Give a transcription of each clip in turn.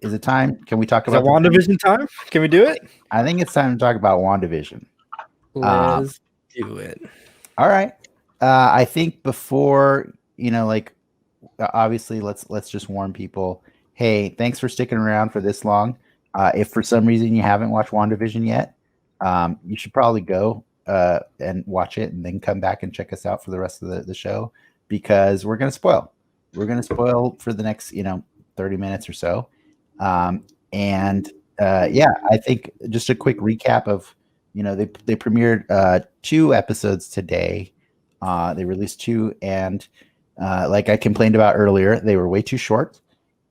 Is it time? Can we talk Is it about WandaVision time? Can we do it? I think it's time to talk about WandaVision. Let's do it. All right. I think before, like, obviously let's just warn people. Hey, thanks for sticking around for this long. If for some reason you haven't watched WandaVision yet, you should probably go and watch it and then come back and check us out for the rest of the show, because we're going to spoil. We're going to spoil for the next, 30 minutes or so. I think just a quick recap of, they premiered 2 episodes today. They released 2, and like I complained about earlier, they were way too short.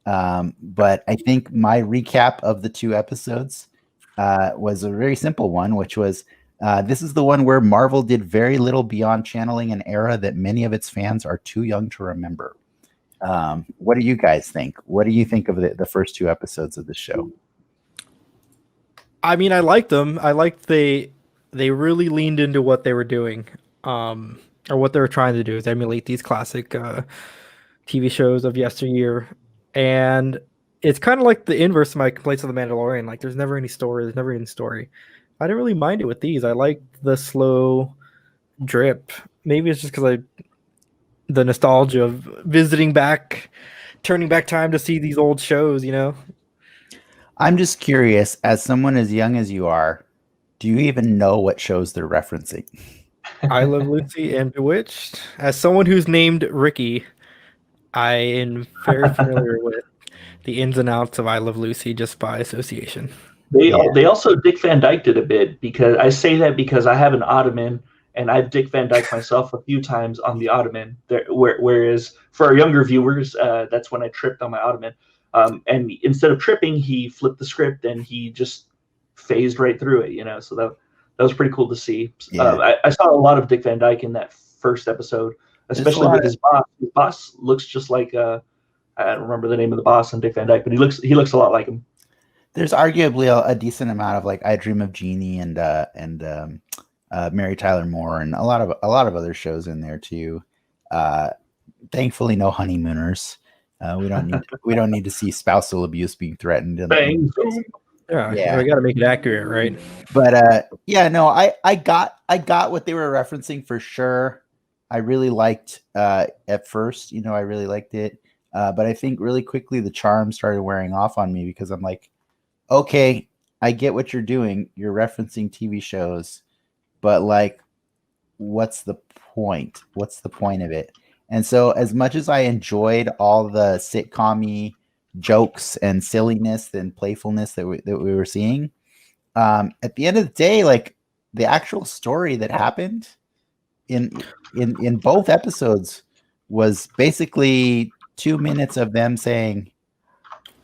But I think my recap of the 2 episodes was a very simple one, which was this is the one where Marvel did very little beyond channeling an era that many of its fans are too young to remember. What do you guys think? What do you think of the first 2 episodes of the show? I mean, I liked them. I liked they really leaned into what they were doing, or what they were trying to do, is emulate these classic TV shows of yesteryear. And it's kind of like the inverse of my complaints of The Mandalorian. Like, there's never any story. There's never any story. I didn't really mind it with these. I liked the slow drip. Maybe it's just because the nostalgia of visiting back, turning back time to see these old shows, I'm just curious, as someone as young as you are, do you even know what shows they're referencing? I Love Lucy and Bewitched. As someone who's named Ricky, I am very familiar with the ins and outs of I Love Lucy just by association. They also Dick Van Dyke did a bit, because I say that because I have an Ottoman and I've Dick Van Dyke myself a few times on the Ottoman. Whereas for our younger viewers, that's when I tripped on my Ottoman. And instead of tripping, he flipped the script and he just phased right through it, So that was pretty cool to see. Yeah. I saw a lot of Dick Van Dyke in that first episode, especially with his boss. His boss looks just like I don't remember the name of the boss on Dick Van Dyke, but he looks a lot like him. There's arguably a decent amount of like I Dream of Jeannie and Mary Tyler Moore and a lot of other shows in there too. Thankfully, no honeymooners. We don't need to see spousal abuse being threatened. Yeah, we got to make it accurate, right? But I got what they were referencing for sure. I really liked at first, I really liked it, but I think really quickly the charm started wearing off on me, because I'm like, okay, I get what you're doing. You're referencing TV shows, but like, what's the point? What's the point of it? And so as much as I enjoyed all the sitcom-y jokes and silliness and playfulness that we were seeing, at the end of the day, like, the actual story that happened in both episodes was basically 2 minutes of them saying,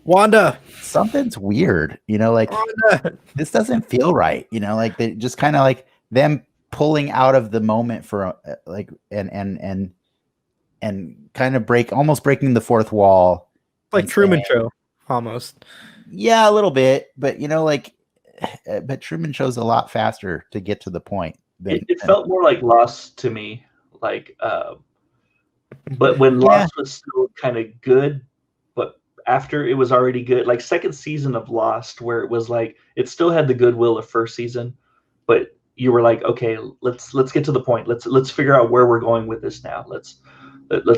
Wanda, something's weird, like Wanda, this doesn't feel right, like they just kind of like them pulling out of the moment for like and kind of almost breaking the fourth wall, like Truman Show almost. Yeah, a little bit, but but Truman Show's a lot faster to get to the point. It felt more like Lost to me, like but when Lost was still kind of good, but after it was already good, like second season of Lost, where it was like it still had the goodwill of first season, but you were like, okay, let's get to the point. Let's figure out where we're going with this now. Let's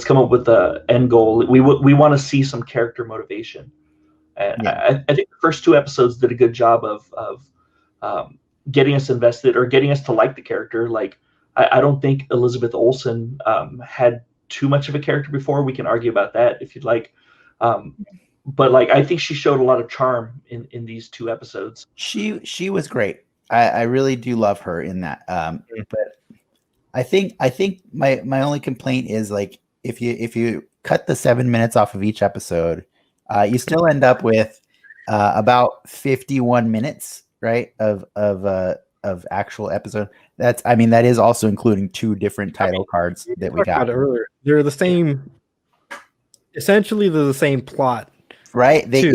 come up with the end goal. We want to see some character motivation, and I think the first 2 episodes did a good job of getting us invested or getting us to like the character. Like I don't think Elizabeth Olsen had too much of a character before. We can argue about that if you'd like. But like, I think she showed a lot of charm in these 2 episodes. She was great. I really do love her in that. But I think my only complaint is like, if you cut the 7 minutes off of each episode, you still end up with about 51 minutes, right, of actual episode. That is also including 2 different title cards that we got earlier. They're the same. Essentially, they're the same plot, right? They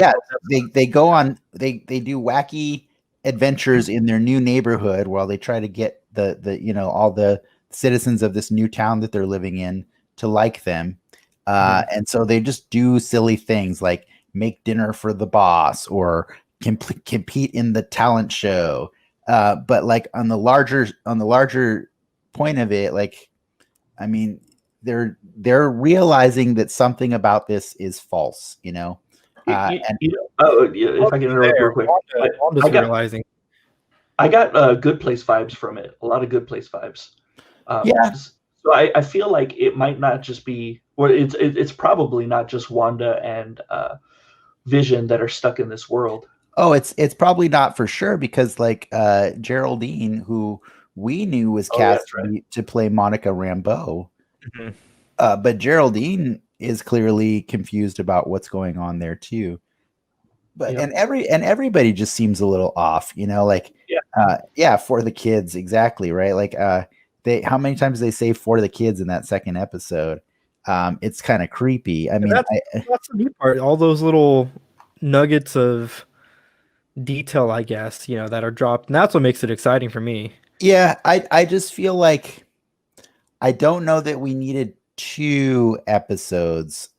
go on. They do wacky adventures in their new neighborhood while they try to get the all the citizens of this new town that they're living in to like them. And so they just do silly things like make dinner for the boss or compete in the talent show. But like on the larger point of it, like, I mean, they're realizing that something about this is false, you know. If I can interrupt real quick, Wanda's realizing. I got Good Place vibes from it. A lot of Good Place vibes. Yeah. So I feel like it might not just be, or it's probably not just Wanda and Vision that are stuck in this world. Oh, it's probably not for sure, because like Geraldine, who we knew was cast to play Monica Rambeau, but Geraldine is clearly confused about what's going on there too. But and everybody just seems a little off, you know, like for the kids, exactly, right? Like how many times they say for the kids in that second episode? It's kind of creepy. I mean, that's the new part. All those little nuggets of detail, I guess, you know, that are dropped, and that's what makes it exciting for me. Yeah, I just feel like I don't know that we needed 2 episodes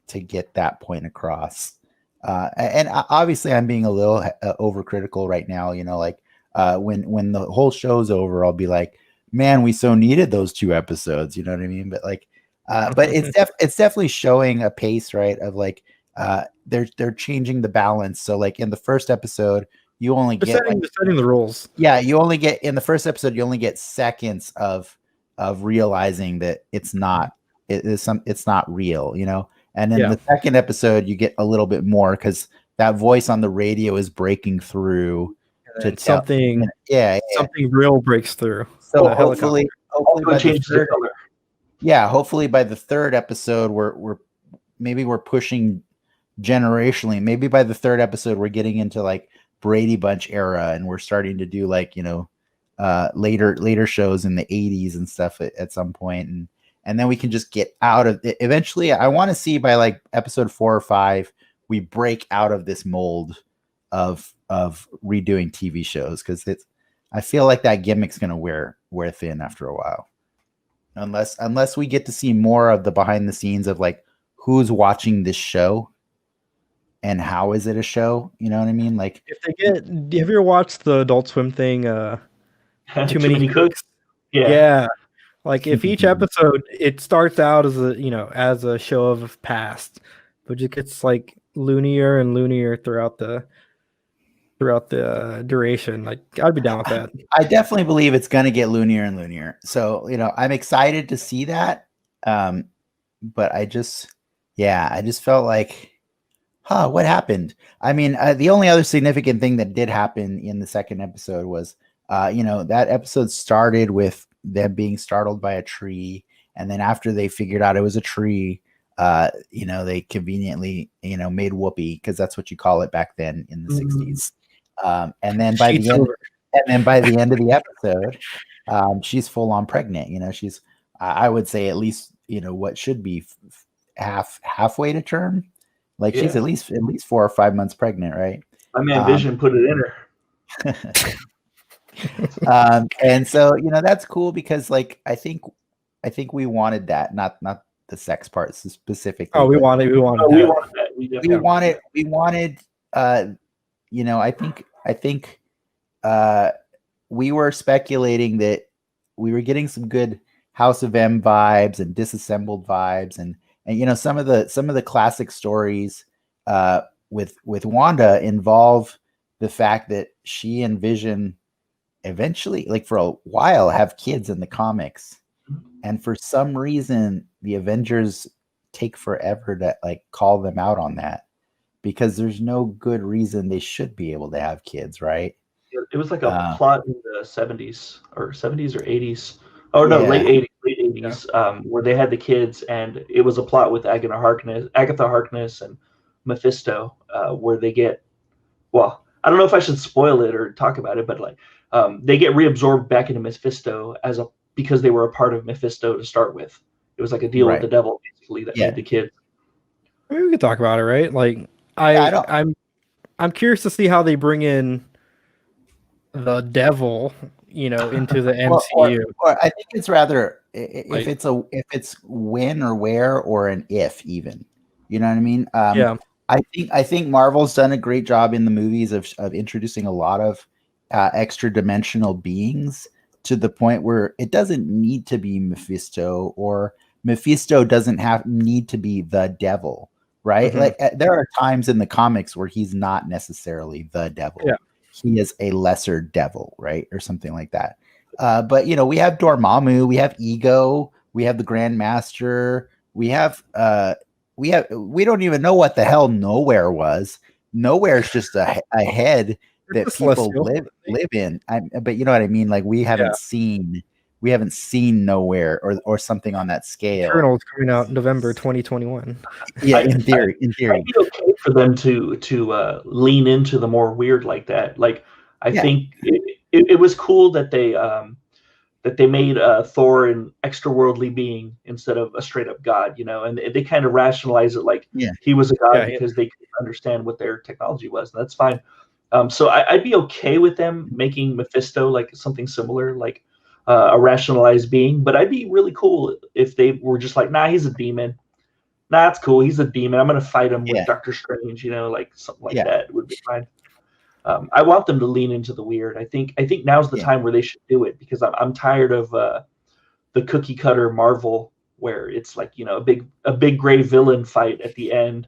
to get that point across. And obviously I'm being a little overcritical right now, you know, like when the whole show's over, I'll be like, man, we so needed those 2 episodes, you know what I mean? But like but it's definitely showing a pace, right, of like they're changing the balance. So like in the first episode, you only get setting the rules. Yeah, you only get in the first episode, you only get seconds of realizing that it's not real, you know. And then the second episode, you get a little bit more because that voice on the radio is breaking through to something. Something real breaks through. So hopefully by hopefully by the third episode, we're pushing generationally. Maybe by the third episode, we're getting into like Brady Bunch era, and we're starting to do like, you know, later shows in the 80s and stuff at some point, and then we can just get out of it. Eventually, I want to see by like episode 4 or 5, we break out of this mold of redoing TV shows, because I feel like that gimmick's gonna wear thin after a while, unless we get to see more of the behind the scenes of like who's watching this show and how is it a show, you know what I mean? Like if they get, have you ever watched the Adult Swim thing? Too many cooks. Yeah. Like if each episode, it starts out as a show of past, but it gets like loonier and loonier throughout the duration. Like I'd be down with that. I definitely believe it's going to get loonier and loonier. So, you know, I'm excited to see that. But I just felt like, what happened? I mean, the only other significant thing that did happen in the second episode was, you know, that episode started with them being startled by a tree. And then after they figured out it was a tree, you know, they conveniently, you know, made whoopee, because that's what you call it back then in the 60s. And then by the end of the episode, she's full on pregnant. You know, she's, I would say at least, you know, what should be halfway to term. Like she's at least 4 or 5 months pregnant, right? My man Vision put it in her. And so, you know, that's cool, because like I think we wanted that, not the sex part specifically. Oh, we wanted that. We wanted you know, I think we were speculating that we were getting some good House of M vibes and Disassembled vibes, and you know, some of the classic stories with Wanda involve the fact that she and Vision eventually, like for a while, have kids in the comics, and for some reason the Avengers take forever to like call them out on that, because there's no good reason they should be able to have kids, right? It was like a plot in the 70s or 80s. Oh no, late 80s, where they had the kids, and it was a plot with Agatha Harkness and Mephisto, where they get, well, I don't know if I should spoil it or talk about it, but like they get reabsorbed back into Mephisto because they were a part of Mephisto to start with. It was like a deal with the devil, basically, that made the kids. Maybe we could talk about it, right? Like I'm curious to see how they bring in the devil, you know, into the MCU. Or I think it's rather if it's when or where, or an if even. You know what I mean? I think Marvel's done a great job in the movies of introducing a lot of extra dimensional beings to the point where it doesn't need to be Mephisto, or Mephisto doesn't need to be the devil, right? Mhm. Like there are times in the comics where he's not necessarily the devil. Yeah. He is a lesser devil, right? Or something like that. But we have Dormammu, we have Ego, we have the Grand Master, we don't even know what the hell Nowhere was. Nowhere is just a head It's that a people celestial. live in. But you know what I mean? Like we haven't seen Nowhere or something on that scale. Eternals coming out in November 2021. Yeah, I- in theory. I'd be okay for them to lean into the more weird like that. Like I Yeah. think it was cool that they made Thor an extra-worldly being instead of a straight-up god, and they kind of rationalize it like Yeah. he was a god Yeah, because they could understand what their technology was, and that's fine. So I'd be okay with them making Mephisto like something similar, like a rationalized being, but I'd be really cool if they were just like, nah, he's a demon. Nah, it's cool. He's a demon. I'm gonna fight him with Yeah. Doctor Strange, like something like Yeah. that would be fine. I want them to lean into the weird. I think now's the Yeah. time where they should do it because I'm tired of the cookie cutter Marvel where it's like a big gray villain fight at the end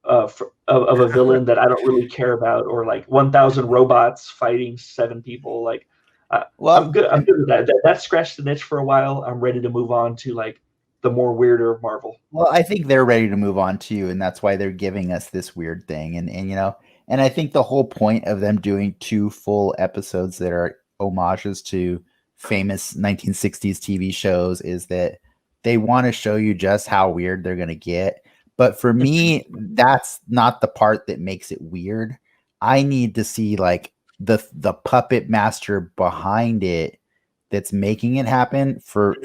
of a villain that I don't really care about, or like 1,000 robots fighting 7 people. Like I'm Well, good. I'm good with that. That scratched the niche for a while. I'm ready to move on to like the more weirder Marvel. Well, I think they're ready to move on too, and that's why they're giving us this weird thing. And I think the whole point of them doing 2 full episodes that are homages to famous 1960s TV shows is that they want to show you just how weird they're going to get. But for me, that's not the part that makes it weird. I need to see like the puppet master behind it that's making it happen for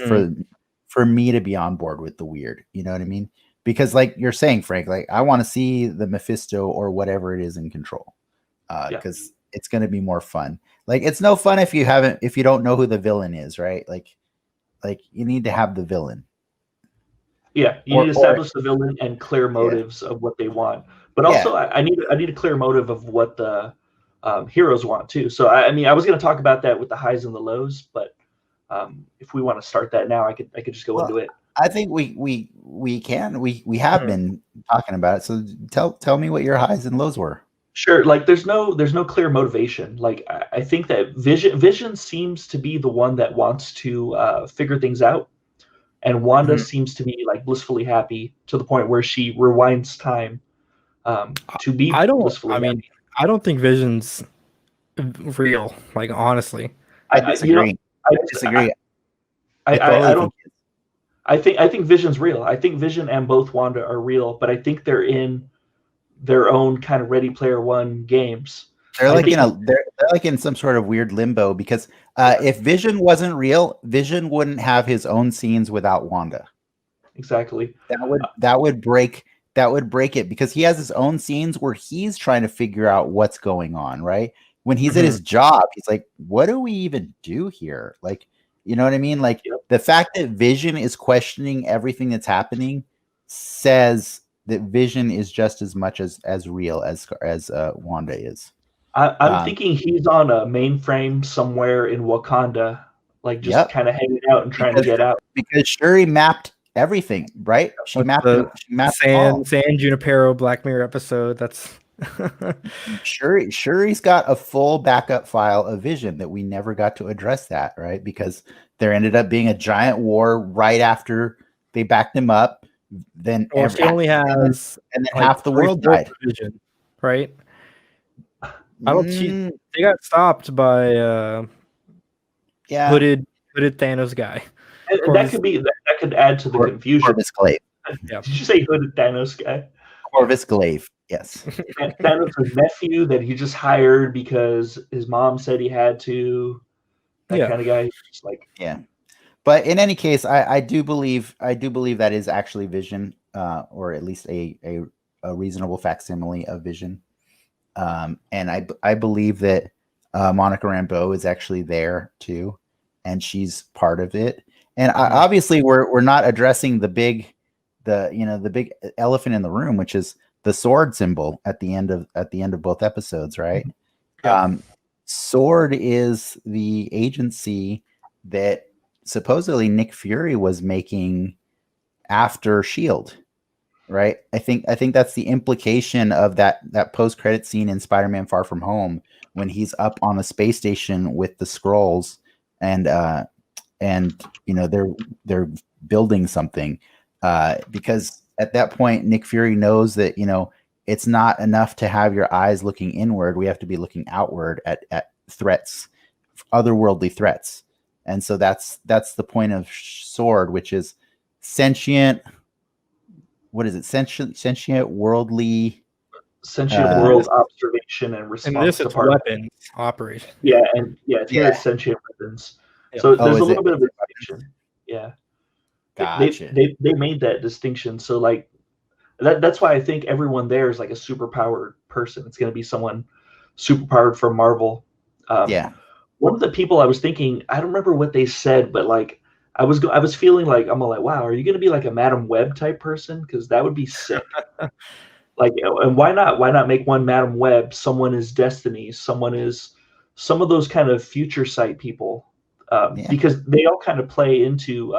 me to be on board with the weird. You know what I mean? Because like you're saying, Frank, like I want to see the Mephisto or whatever it is in control. Yeah. Because it's gonna be more fun. Like it's no fun if you don't know who the villain is, right? Like you need to have the villain. Yeah, you need to establish the villain and clear motives of what they want. But also, I need a clear motive of what the heroes want too. So I mean, I was going to talk about that with the highs and the lows, but if we want to start that now, I could just go into it. I think we have been talking about it. So tell me what your highs and lows were. Sure. Like there's no clear motivation. Like I think that Vision seems to be the one that wants to figure things out. And Wanda seems to be like blissfully happy to the point where she rewinds time to be blissfully happy. I don't think Vision's real. Like honestly, I disagree. I disagree. I think Vision's real. I think Vision and both Wanda are real, but I think they're in their own kind of Ready Player One games. They're like in some sort of weird limbo because if Vision wasn't real, Vision wouldn't have his own scenes without Wanda. Exactly. That would break it because he has his own scenes where he's trying to figure out what's going on, right? When he's at his job, he's like, what do we even do here? Like, you know what I mean? Like the fact that Vision is questioning everything that's happening says that Vision is just as much as real as Wanda is. I'm thinking he's on a mainframe somewhere in Wakanda, like just kind of hanging out and trying to get out. Because Shuri mapped everything, right? She mapped the all. San Junipero Black Mirror episode. That's Shuri's got a full backup file of Vision that we never got to address that, right? Because there ended up being a giant war right after they backed him up. Then she only has and then half the world died. Vision, right? I don't. They got stopped by hooded Thanos guy. And that could add to the confusion. Corvus Glaive. Yeah. Did you say hooded Thanos guy? Corvus Glaive. Yes. Thanos' nephew that he just hired because his mom said he had to. That kind of guy. Just like But in any case, I do believe that is actually Vision, or at least a reasonable facsimile of Vision. And I believe that Monica Rambeau is actually there too, and she's part of it. And obviously, we're not addressing the big elephant in the room, which is the sword symbol at the end of both episodes, right? Yeah. Sword is the agency that supposedly Nick Fury was making after Shield, right? I think that's the implication of that post credit scene in Spider-Man Far From Home when he's up on the space station with the Skrulls and they're building something because at that point Nick Fury knows that it's not enough to have your eyes looking inward. We have to be looking outward at threats, otherworldly threats. And so that's the point of Sword, which is sentient. What is it? Sentient worldly. Sentient world observation and And response this it's department. weapons operation. Yeah, and here it's sentient weapons. Yeah. So there's is a little it? bit of distinction. Yeah. Gotcha. They made that distinction. So like that's why I think everyone there is like a superpowered person. It's going to be someone superpowered from Marvel. Yeah. One of the people I was thinking, I don't remember what they said, but like I was feeling like I'm like, wow, are you going to be like a Madam Web type person? Because that would be sick. Like, and why not? Why not make one Madam Web? Someone is Destiny. Someone is some of those kind of future sight people, because they all kind of play into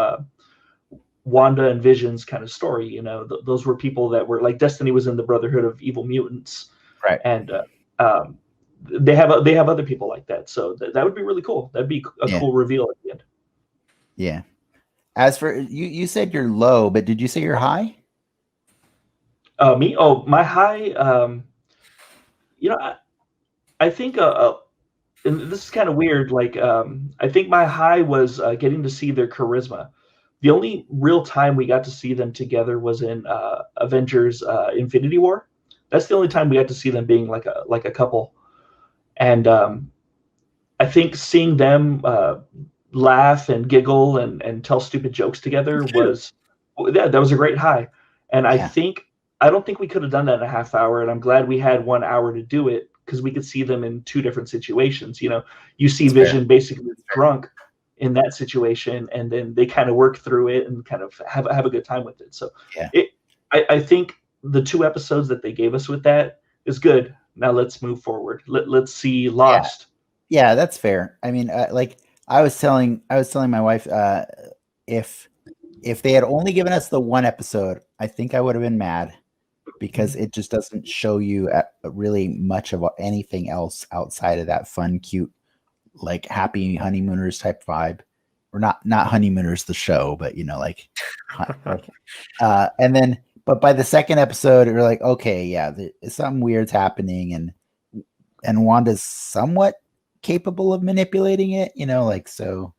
Wanda and Vision's kind of story. Those were people that were like Destiny was in the Brotherhood of Evil Mutants, Right. and they have other people like that. So that would be really cool. That'd be a cool reveal at the end. Yeah. As for you said you're low, but did you say you're high? Me? Oh, my high. I think and this is kind of weird. Like, I think my high was getting to see their charisma. The only real time we got to see them together was in Avengers: Infinity War. That's the only time we got to see them being like a couple. And I think seeing them laugh and giggle and tell stupid jokes together that was a great high. And I don't think we could have done that in a half hour. And I'm glad we had 1 hour to do it because we could see them in two different situations. You see Vision basically drunk in that situation, and then they kind of work through it and kind of have a good time with it. So I think the 2 episodes that they gave us with that is good. Now let's move forward. Let's see Lost. Yeah, that's fair. I mean, like I was telling my wife, if they had only given us the 1 episode, I think I would have been mad because it just doesn't show you really much of anything else outside of that fun, cute, like happy honeymooners type vibe, or not honeymooners the show, but and then. But by the 2nd episode, you're like, okay, yeah, something weird's happening, and Wanda's somewhat capable of manipulating it, so.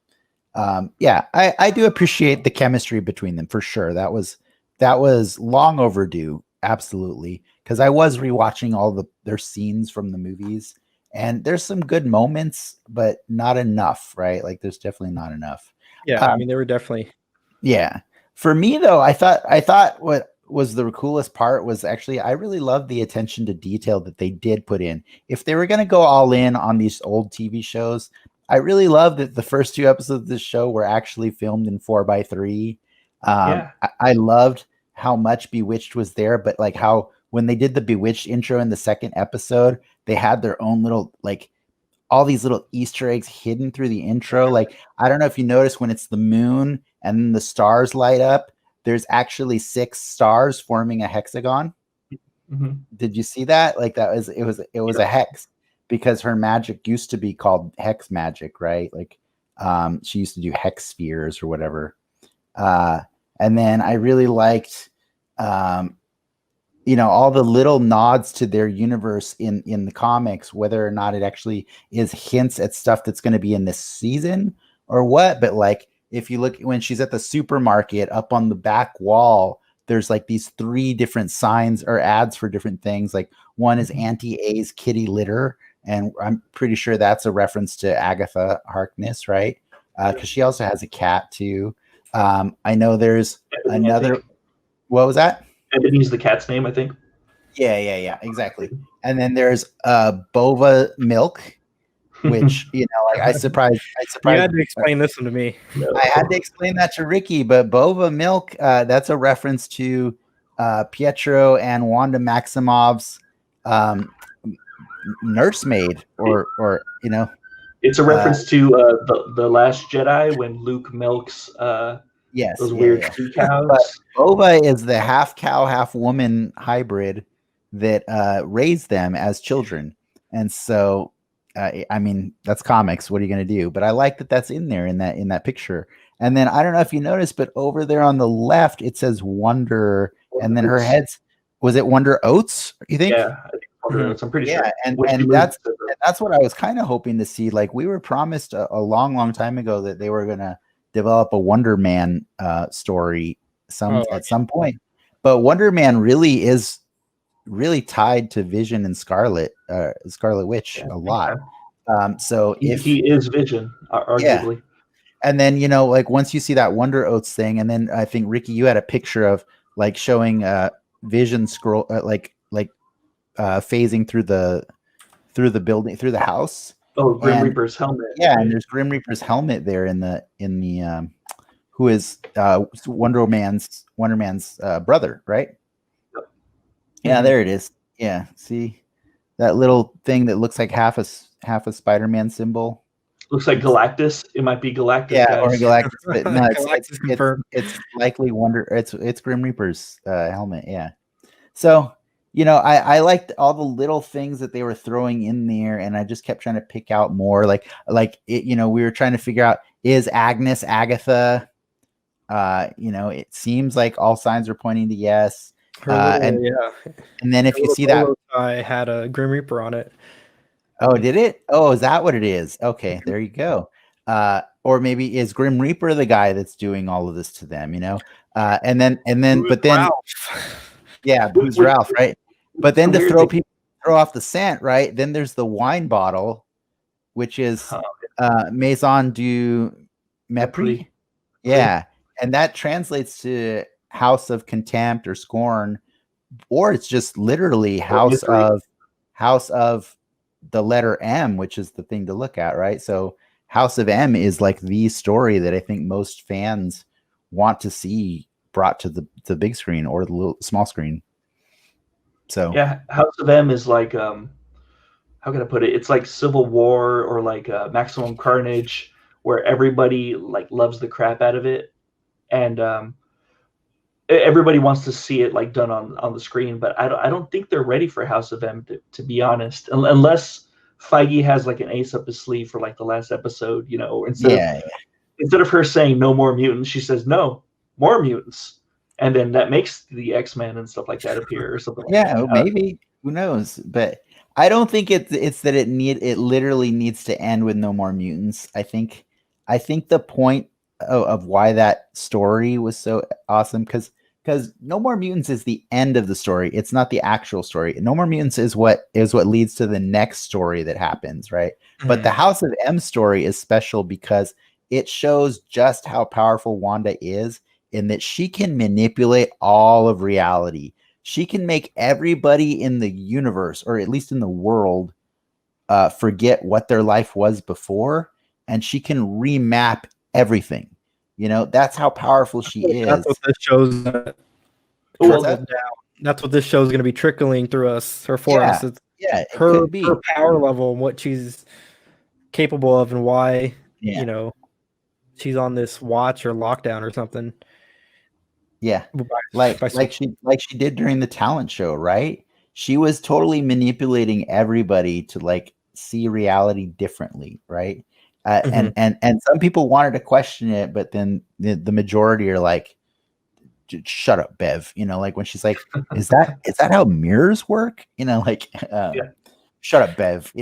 I do appreciate the chemistry between them for sure. That was long overdue, absolutely, because I was rewatching all their scenes from the movies, and there's some good moments, but not enough, right? Like, there's definitely not enough. Yeah, I mean, they were definitely. Yeah, for me though, I thought what was the coolest part was actually I really loved the attention to detail that they did put in. If they were going to go all in on these old TV shows, I really love that the first 2 episodes of this show were actually filmed in 4:3. I loved how much Bewitched was there, but like how when they did the Bewitched intro in the 2nd episode, they had their own little, like, all these little Easter eggs hidden through the intro. Like, I don't know if you notice when it's the moon and then the stars light up, there's actually 6 stars forming a hexagon. Mm-hmm. Did you see that? Like, it was a hex. Because her magic used to be called hex magic, right? Like, she used to do hex spheres or whatever. And then I really liked, all the little nods to their universe in the comics, whether or not it actually is hints at stuff that's going to be in this season or what. But like, if you look when she's at the supermarket, up on the back wall, there's like these 3 different signs or ads for different things. Like, one is Auntie A's kitty litter. And I'm pretty sure that's a reference to Agatha Harkness, right? Because she also has a cat too. I know there's another. What was that? Ebony's the cat's name, I think. Yeah, exactly. And then there's Boba Milk, which like I surprised. You had to explain this one to me. I had to explain that to Ricky, but Boba Milk, that's a reference to Pietro and Wanda Maximoff's nursemaid, or It's a reference to the Last Jedi when Luke milks yes, those weird sea But cows. Boba is the half cow, half woman hybrid that raised them as children, and so I mean that's comics. What are you going to do? But I like that that's in there in that picture. And then I don't know if you noticed, but over there on the left it says Wonder, and then her head's was it Wonder Oats? You think? Yeah, I think Wonder Oats. I'm pretty sure. And that's what I was kind of hoping to see. Like we were promised a long time ago that they were going to develop a Wonder Man story at some point. But Wonder Man really is tied to Vision and Scarlet Witch a lot. So if he is Vision, arguably. Yeah. And then like once you see that Wonder Oats thing, and then I think Ricky, you had a picture of like showing Vision scroll phasing through the building, through the house. Oh, Grim Reaper's helmet. Yeah, and there's Grim Reaper's helmet there in the who is Wonder Man's brother, right? Yep. Yeah, there it is. Yeah, see that little thing that looks like half a Spider-Man symbol. Looks like Galactus. It might be Galactus. Yeah, guys. or Galactus, but no, it's likely it's Grim Reaper's helmet. Yeah. So I liked all the little things that they were throwing in there, and I just kept trying to pick out more. Like it, we were trying to figure out, is Agnes Agatha? It seems like all signs are pointing to yes. And then if you see that, I had a Grim Reaper on it. Oh, did it? Oh, is that what it is? Okay, there you go. Or maybe is Grim Reaper the guy that's doing all of this to them? And then, but then, Ralph? Yeah, who's Ralph, right? But then to throw off the scent, right? Then there's the wine bottle, which is Maison du Mépris. Yeah, and that translates to House of Contempt or Scorn, or it's just literally House of the letter M, which is the thing to look at, right? So House of M is like the story that I think most fans want to see brought to the big screen or the little small screen. So yeah, House of M is like how can I put it? It's like Civil War or like Maximum Carnage, where everybody like loves the crap out of it, and everybody wants to see it like done on the screen. But I don't think they're ready for House of M, to be honest, unless Feige has like an ace up his sleeve for like the last episode. Instead of her saying no more mutants, she says no more mutants, and then that makes the X-Men and stuff like that appear or something. Maybe, who knows? But I don't think it's that it literally needs to end with no more mutants. I think the point of why that story was so awesome, because No More Mutants is the end of the story. It's not the actual story. No More Mutants is what leads to the next story that happens, right? Mm-hmm. But the House of M story is special because it shows just how powerful Wanda is, in that she can manipulate all of reality. She can make everybody in the universe, or at least in the world, forget what their life was before, and she can remap everything. That's how powerful she is. That's what this show's That's what this show is going to be trickling through us, or for us. It's her power level and what she's capable of, and why she's on this watch or lockdown or something. Yeah, like she did during the talent show, right? She was totally manipulating everybody to like see reality differently, right? And some people wanted to question it, but then the majority are like, "Shut up, Bev." Like when she's like, "Is that how mirrors work?" Shut up, Bev.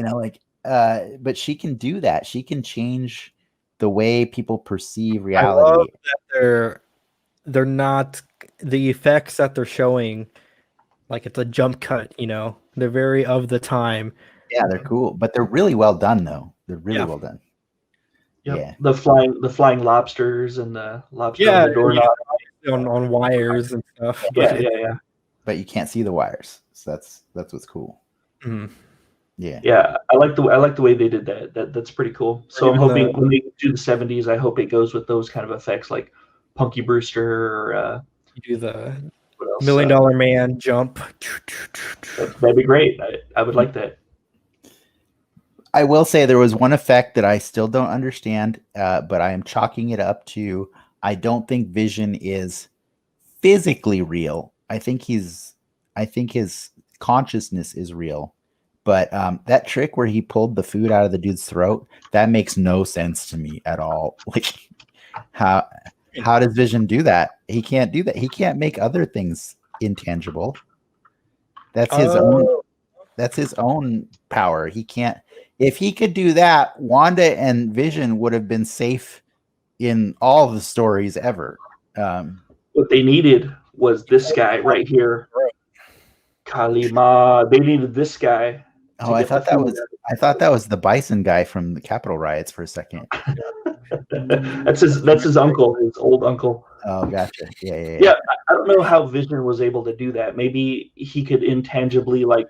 But she can do that. She can change the way people perceive reality. I love that they're not the effects that they're showing, like it's a jump cut. They're very of the time. Yeah, they're cool, but they're really well done, though. They're really well done. Yep. Yeah, the flying lobsters and the lobster on the doorknob on wires and stuff. Yeah. But you can't see the wires, so that's what's cool. Mm-hmm. Yeah. I like the way they did that. That's pretty cool. So I'm hoping when they do the 70s, I hope it goes with those kind of effects, like Punky Brewster or you do the What else? $1 Million Man jump. That'd be great. I would like that. I will say there was one effect that I still don't understand, but I am chalking it up to I don't think Vision is physically real. I think his consciousness is real. But that trick where he pulled the food out of the dude's throat, that makes no sense to me at all. Like how does Vision do that? He can't do that. He can't make other things intangible. That's his own power. He can't. If he could do that, Wanda and Vision would have been safe in all the stories ever. What they needed was this guy right here, Kalima. They needed this guy. Oh, I thought that was the Bison guy from the Capitol riots for a second. That's his uncle, his old uncle. Oh, gotcha. Yeah. I don't know how Vision was able to do that. Maybe he could intangibly like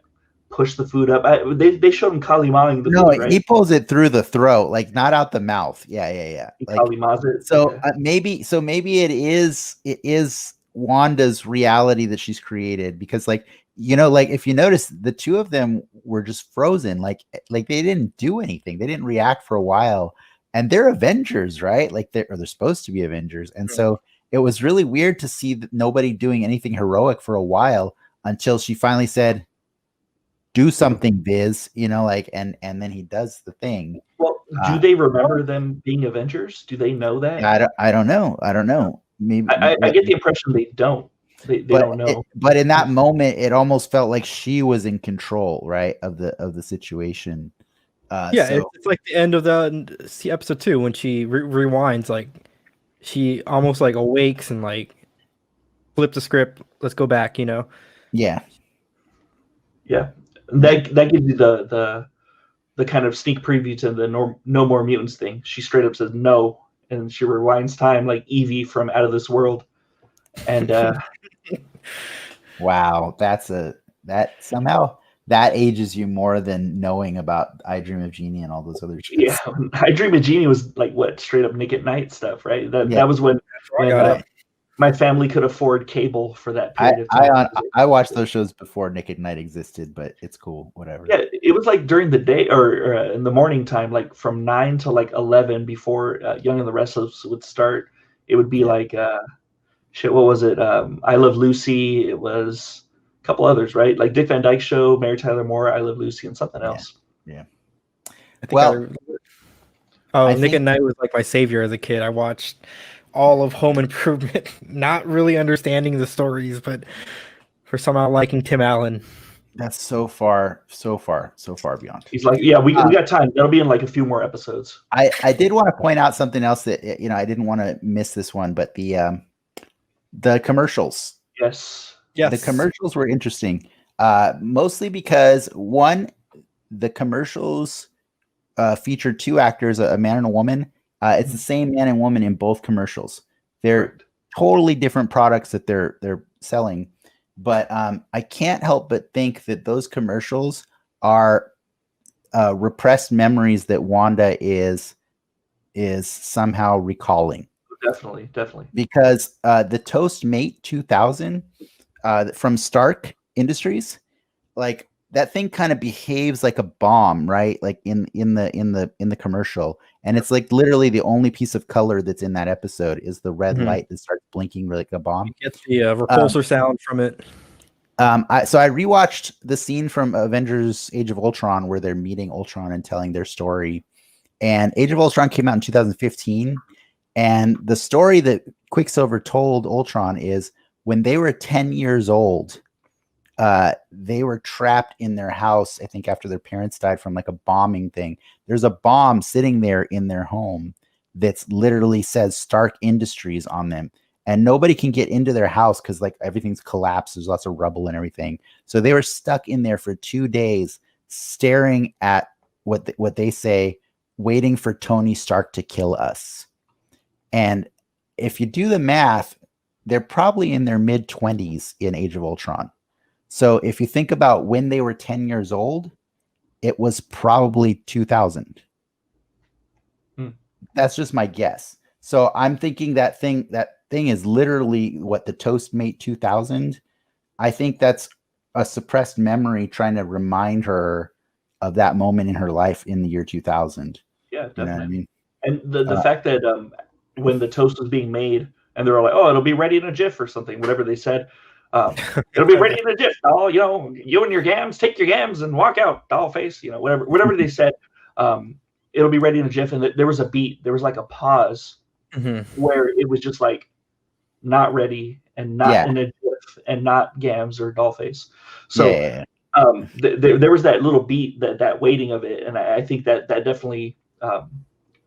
push the food up. They showed him Kalimaing the food, right? He pulls it through the throat, like not out the mouth. Yeah. Like, Kalimas it. So maybe it is Wanda's reality that she's created, because like like if you notice, the two of them were just frozen, like they didn't do anything, they didn't react for a while, and they're Avengers, right? Like they're supposed to be Avengers, and so it was really weird to see nobody doing anything heroic for a while until she finally said, "Do something, Viz," like, and then he does the thing. Well, do they remember them being Avengers? Do they know that? I don't know. Maybe I get the impression they don't. They don't know. But in that moment, it almost felt like she was in control, right, of the situation. It's like the end of the episode 2 when she rewinds, like she almost like awakes and like flip the script. Let's go back, Yeah. That gives you the kind of sneak preview to the No More Mutants thing. She straight up says no, and she rewinds time like Evie from Out of This World. And wow, that somehow that ages you more than knowing about I Dream of Jeannie and all those other shit. Yeah, I Dream of Jeannie was like what, straight up Nick at Night stuff, right? That was when my family could afford cable for that period of time. I watched those shows before Nick at Night existed, but it's cool, whatever. Yeah, it was like during the day or in the morning time, like from 9 to like 11 before Young and the Restless would start. It would be like shit. What was it? I Love Lucy. It was a couple others, right? Like Dick Van Dyke Show, Mary Tyler Moore, I Love Lucy, and something else. Yeah. Nick at Night was like my savior as a kid. I watched all of Home Improvement, not really understanding the stories, but for somehow liking Tim Allen. That's so far beyond. He's like, yeah, we got time. That'll be in like a few more episodes. I did want to point out something else that I didn't want to miss this one, but the commercials. Yes. The commercials were interesting, mostly because one, the commercials featured two actors, a man and a woman. It's the same man and woman in both commercials. They're totally different products that they're selling, but I can't help but think that those commercials are repressed memories that Wanda is somehow recalling. Definitely. Because the Toast Mate 2000 from Stark Industries, like that thing kind of behaves like a bomb, right? Like in the commercial, and it's like literally the only piece of color that's in that episode is the red light that starts blinking like a bomb. You get the repulsor sound from it. So I rewatched the scene from Avengers: Age of Ultron where they're meeting Ultron and telling their story, and Age of Ultron came out in 2015. And the story that Quicksilver told Ultron is when they were 10 years old, they were trapped in their house, I think after their parents died from like a bombing thing. There's a bomb sitting there in their home that's literally says Stark Industries on them. And nobody can get into their house because like everything's collapsed. There's lots of rubble and everything. So they were stuck in there for 2 days staring at what they say, waiting for Tony Stark to kill us. And if you do the math, they're probably in their mid-20s in Age of Ultron. So if you think about when they were 10 years old, it was probably 2000. That's just my guess. So I'm thinking that thing is literally what the Toastmate 2000. I think that's a suppressed memory trying to remind her of that moment in her life in the year 2000. Yeah, You know what I definitely. mean? And the fact that when the toast was being made, and they were like, "Oh, it'll be ready in a jiff" or something, whatever they said. It'll be ready in a jiff, doll. You know, you and your gams, take your gams and walk out, doll face. You know, whatever they said. It'll be ready in a jiff, and there was a beat. There was like a pause where it was just like not ready and not in a jiff and not gams or doll face. So there was that little beat, that waiting of it, and I think that definitely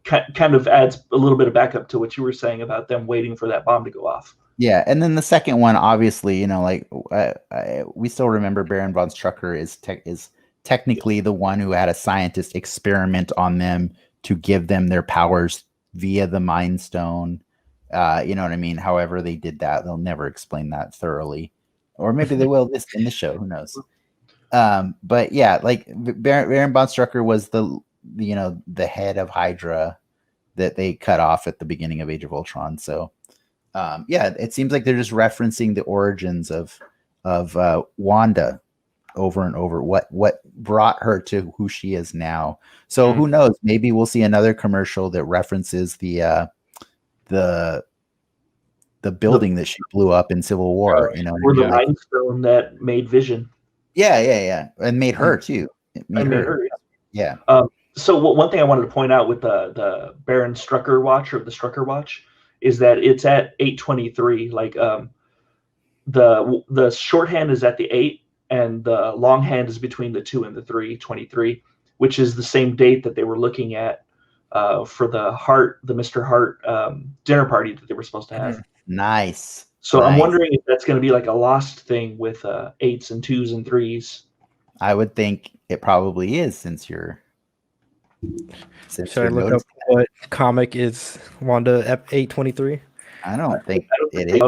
kind of adds a little bit of backup to what you were saying about them waiting for that bomb to go off. Yeah, and then the second one, obviously, you know, like we still remember Baron von Strucker is technically the one who had a scientist experiment on them to give them their powers via the Mind Stone. You know what I mean? However they did that, they'll never explain that thoroughly, or maybe they will this in the show. Who knows? But yeah, like Baron von Strucker was the head of Hydra that they cut off at the beginning of Age of Ultron. So yeah, it seems like they're just referencing the origins of Wanda over and over. What brought her to who she is now. So who knows? Maybe we'll see another commercial that references the building that she blew up in Civil War. You know, or the Mind Stone that made Vision. Yeah, and made her too. It made her. Yeah. So one thing I wanted to point out with the Baron Strucker watch, or the Strucker watch, is that it's at 8:23. Like the shorthand is at the 8, and the longhand is between the 2 and the 3:23, which is the same date that they were looking at for the Mr. Hart dinner party that they were supposed to have. Nice. So I'm wondering if that's going to be like a lost thing with 8s and 2s and 3s. I would think it probably is, since you're. Should I look up what comic is Wanda 823? I don't think it is.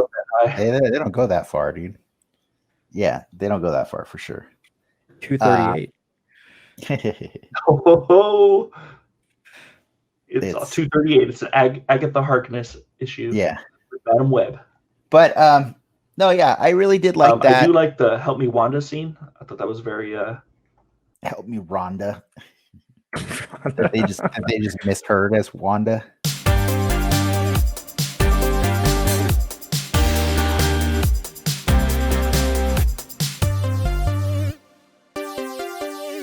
They don't go that far, dude. Yeah, they don't go that far for sure. 238. It's 238. It's an Agatha Harkness issue. Yeah, with Madam Web. But no, yeah, I really did like that. I do like the "Help Me Wanda" scene. I thought that was very. Help me, Rhonda. They just misheard as Wanda.